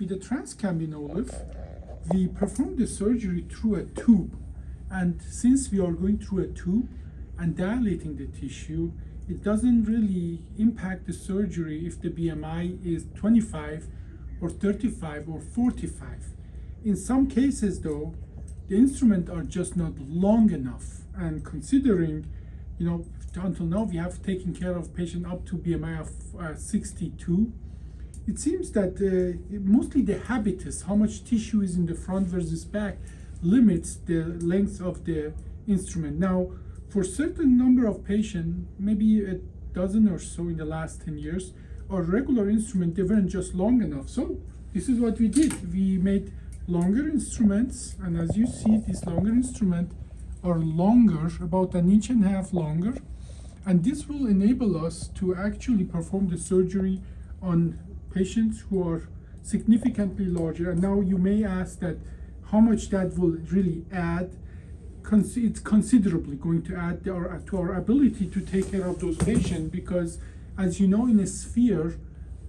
with the Trans-Kambin OLLIF, we perform the surgery through a tube. And since we are going through a tube and dilating the tissue, it doesn't really impact the surgery if the BMI is 25 or 35 or 45. In some cases though, the instruments are just not long enough. And considering, until now we have taken care of patients up to BMI of 62, it seems that mostly the habitus, how much tissue is in the front versus back, limits the length of the instrument. Now, for certain number of patients, maybe a dozen or so in the last 10 years, our regular instrument, they weren't just long enough. So this is what we did. We made longer instruments, and as you see, these longer instruments are longer, about 1.5 inches longer, and this will enable us to actually perform the surgery on patients who are significantly larger. And now you may ask that how much that will really add. It's considerably going to add to our ability to take care of those patients, because as you know, in a sphere,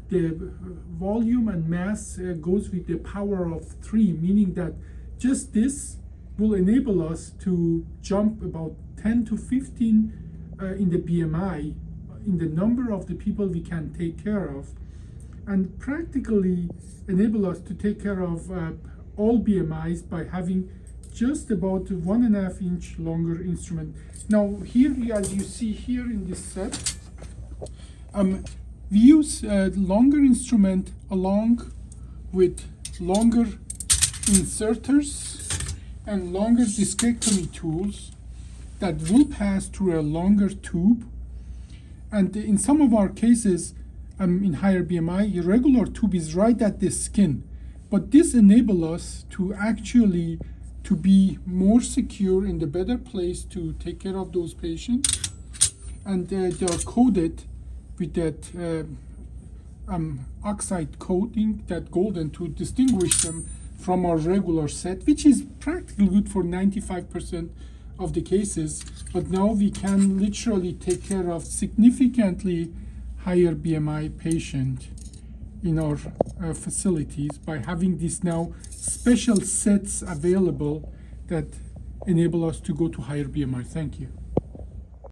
the volume and mass goes with the power of 3, meaning that just this will enable us to jump about 10 to 15 in the BMI, in the number of the people we can take care of, and practically enable us to take care of all BMIs by having just about 1.5 inch longer instrument. Now here, as you see here in this set, we use longer instrument along with longer inserters and longer discectomy tools that will pass through a longer tube. And in some of our cases, in higher BMI, irregular tube is right at the skin. But this enables us to actually to be more secure, in the better place to take care of those patients. And they are coated with that oxide coating, that golden, to distinguish them from our regular set, which is practically good for 95% of the cases. But now we can literally take care of significantly higher BMI patient in our facilities by having these now special sets available that enable us to go to higher BMI. Thank you.